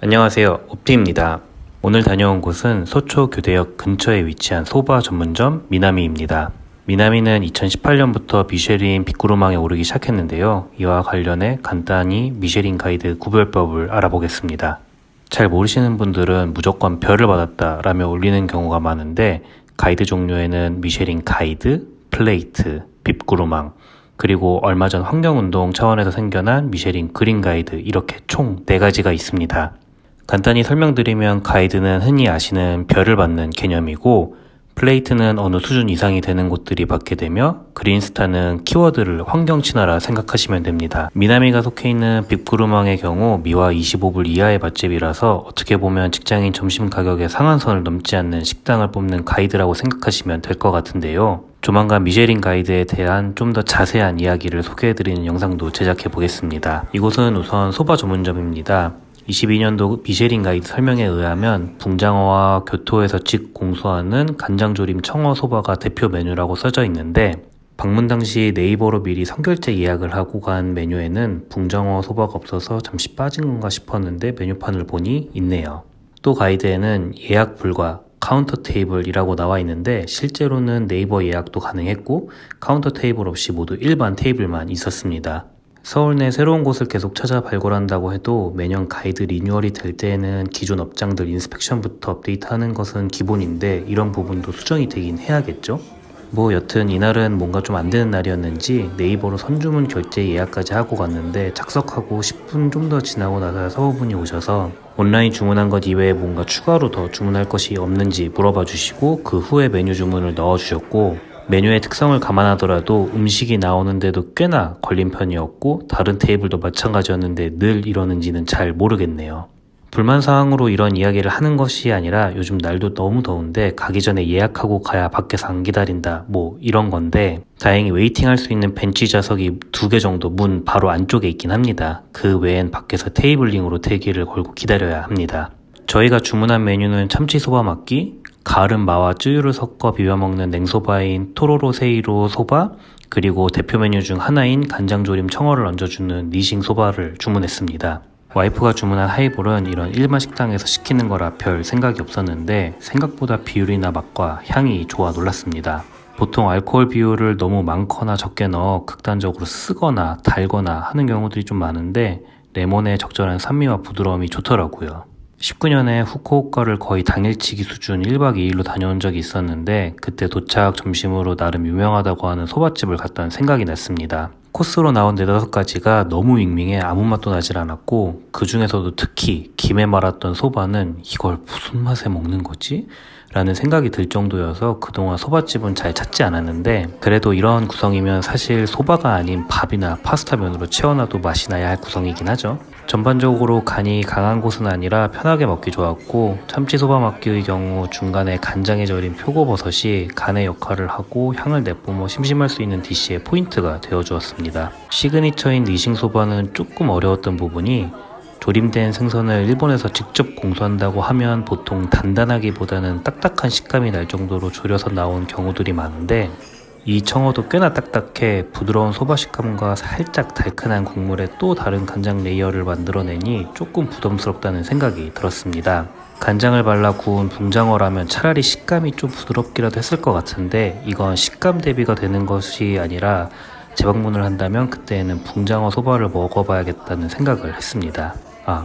안녕하세요, 옵티입니다. 오늘 다녀온 곳은 서초 교대역 근처에 위치한 소바 전문점 미나미입니다. 미나미는 2018년부터 미쉐린 빅구르망에 오르기 시작했는데요. 이와 관련해 간단히 미쉐린 가이드 구별법을 알아보겠습니다. 잘 모르시는 분들은 무조건 별을 받았다 라며 올리는 경우가 많은데, 가이드 종류에는 미쉐린 가이드, 플레이트, 빅구르망, 그리고 얼마 전 환경운동 차원에서 생겨난 미쉐린 그린 가이드, 이렇게 총 4가지가 있습니다. 간단히 설명드리면 가이드는 흔히 아시는 별을 받는 개념이고, 플레이트는 어느 수준 이상이 되는 곳들이 받게 되며, 그린스타는 키워드를 환경 친화라 생각하시면 됩니다. 미나미가 속해 있는 빅구르망의 경우 미화 25불 이하의 맛집이라서 어떻게 보면 직장인 점심 가격의 상한선을 넘지 않는 식당을 뽑는 가이드라고 생각하시면 될 것 같은데요. 조만간 미쉐린 가이드에 대한 좀 더 자세한 이야기를 소개해드리는 영상도 제작해 보겠습니다. 이곳은 우선 소바 전문점입니다. 22년도 미쉐린 가이드 설명에 의하면 붕장어와 교토에서 직공수하는 간장조림 청어 소바가 대표 메뉴라고 써져 있는데, 방문 당시 네이버로 미리 선결제 예약을 하고 간 메뉴에는 붕장어 소바가 없어서 잠시 빠진 건가 싶었는데 메뉴판을 보니 있네요. 또 가이드에는 예약 불가, 카운터 테이블이라고 나와 있는데, 실제로는 네이버 예약도 가능했고 카운터 테이블 없이 모두 일반 테이블만 있었습니다. 서울 내 새로운 곳을 계속 찾아 발굴한다고 해도 매년 가이드 리뉴얼이 될 때에는 기존 업장들 인스펙션부터 업데이트하는 것은 기본인데, 이런 부분도 수정이 되긴 해야겠죠? 여튼 이날은 뭔가 좀 안 되는 날이었는지 네이버로 선주문 결제 예약까지 하고 갔는데, 착석하고 10분 좀 더 지나고 나서 서버분이 오셔서 온라인 주문한 것 이외에 뭔가 추가로 더 주문할 것이 없는지 물어봐 주시고, 그 후에 메뉴 주문을 넣어 주셨고, 메뉴의 특성을 감안하더라도 음식이 나오는데도 꽤나 걸린 편이었고, 다른 테이블도 마찬가지였는데 늘 이러는지는 잘 모르겠네요. 불만사항으로 이런 이야기를 하는 것이 아니라, 요즘 날도 너무 더운데 가기 전에 예약하고 가야 밖에서 안 기다린다 이런 건데, 다행히 웨이팅할 수 있는 벤치 좌석이 2개 정도 문 바로 안쪽에 있긴 합니다. 그 외엔 밖에서 테이블링으로 대기를 걸고 기다려야 합니다. 저희가 주문한 메뉴는 참치소바 막기, 가을은 마와 쯔유를 섞어 비벼먹는 냉소바인 토로로 세이로 소바, 그리고 대표 메뉴 중 하나인 간장조림 청어를 얹어주는 니싱 소바를 주문했습니다. 와이프가 주문한 하이볼은 이런 일반 식당에서 시키는 거라 별 생각이 없었는데, 생각보다 비율이나 맛과 향이 좋아 놀랐습니다. 보통 알코올 비율을 너무 많거나 적게 넣어 극단적으로 쓰거나 달거나 하는 경우들이 좀 많은데, 레몬의 적절한 산미와 부드러움이 좋더라고요. 19년에 후쿠오카를 거의 당일치기 수준 1박 2일로 다녀온 적이 있었는데, 그때 도착 점심으로 나름 유명하다고 하는 소바집을 갔다는 생각이 났습니다. 코스로 나온 4-5가지가 너무 밍밍해 아무 맛도 나질 않았고, 그 중에서도 특히 김에 말았던 소바는 이걸 무슨 맛에 먹는 거지? 라는 생각이 들 정도여서 그동안 소바집은 잘 찾지 않았는데, 그래도 이런 구성이면 사실 소바가 아닌 밥이나 파스타면으로 채워놔도 맛이 나야 할 구성이긴 하죠. 전반적으로 간이 강한 곳은 아니라 편하게 먹기 좋았고, 참치소바 막기의 경우 중간에 간장에 절인 표고버섯이 간의 역할을 하고 향을 내뿜어 심심할 수 있는 디시의 포인트가 되어주었습니다. 시그니처인 니싱소바는 조금 어려웠던 부분이, 조림된 생선을 일본에서 직접 공수한다고 하면 보통 단단하기보다는 딱딱한 식감이 날 정도로 졸여서 나온 경우들이 많은데, 이 청어도 꽤나 딱딱해 부드러운 소바 식감과 살짝 달큰한 국물에 또 다른 간장 레이어를 만들어내니 조금 부담스럽다는 생각이 들었습니다. 간장을 발라 구운 붕장어라면 차라리 식감이 좀 부드럽기라도 했을 것 같은데, 이건 식감 대비가 되는 것이 아니라 재방문을 한다면 그때는 붕장어 소바를 먹어봐야겠다는 생각을 했습니다.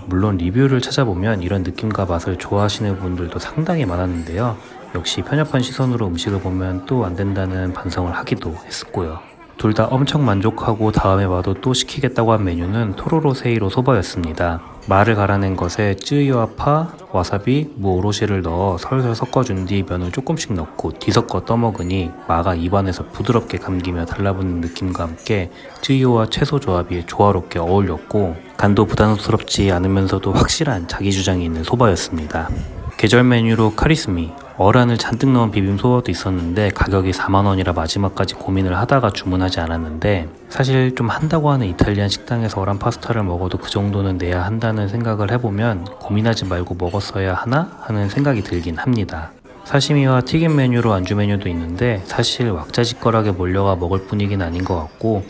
물론 리뷰를 찾아보면 이런 느낌과 맛을 좋아하시는 분들도 상당히 많았는데요. 역시 편협한 시선으로 음식을 보면 또 안 된다는 반성을 하기도 했었고요. 둘 다 엄청 만족하고 다음에 와도 또 시키겠다고 한 메뉴는 토로로 세이로 소바였습니다. 마를 갈아낸 것에 쯔유와 파, 와사비, 무 오로시를 넣어 설설 섞어준 뒤 면을 조금씩 넣고 뒤섞어 떠먹으니 마가 입안에서 부드럽게 감기며 달라붙는 느낌과 함께 쯔유와 채소 조합이 조화롭게 어울렸고, 간도 부담스럽지 않으면서도 확실한 자기 주장이 있는 소바였습니다. 계절 메뉴로 카리스미, 어란을 잔뜩 넣은 비빔소바도 있었는데 가격이 4만원이라 마지막까지 고민을 하다가 주문하지 않았는데, 사실 좀 한다고 하는 이탈리안 식당에서 어란 파스타를 먹어도 그 정도는 내야 한다는 생각을 해보면 고민하지 말고 먹었어야 하나 하는 생각이 들긴 합니다. 사시미와 튀김 메뉴로 안주 메뉴도 있는데, 사실 왁자지껄하게 몰려가 먹을 분위기는 아닌 것 같고,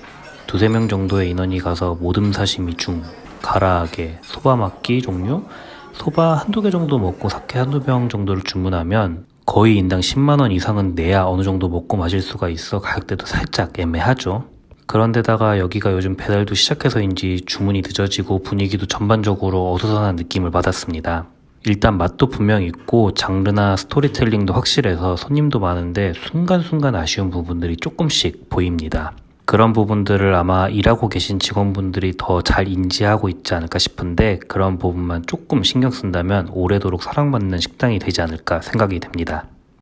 2-3명 정도의 인원이 가서 모듬 사시미 중, 가라아게, 소바막기 종류, 소바 한두 개 정도 먹고 사케 한두 병 정도를 주문하면 거의 인당 10만원 이상은 내야 어느 정도 먹고 마실 수가 있어 가격대도 살짝 애매하죠. 그런데다가 여기가 요즘 배달도 시작해서인지 주문이 늦어지고 분위기도 전반적으로 어수선한 느낌을 받았습니다. 일단 맛도 분명 있고 장르나 스토리텔링도 확실해서 손님도 많은데 순간순간 아쉬운 부분들이 조금씩 보입니다. 그런 부분들을 아마 일하고 계신 직원분들이 더 잘 인지하고 있지 않을까 싶은데 그런 부분만 조금 신경 쓴다면 오래도록 사랑받는 식당이 되지 않을까 생각이 됩니다.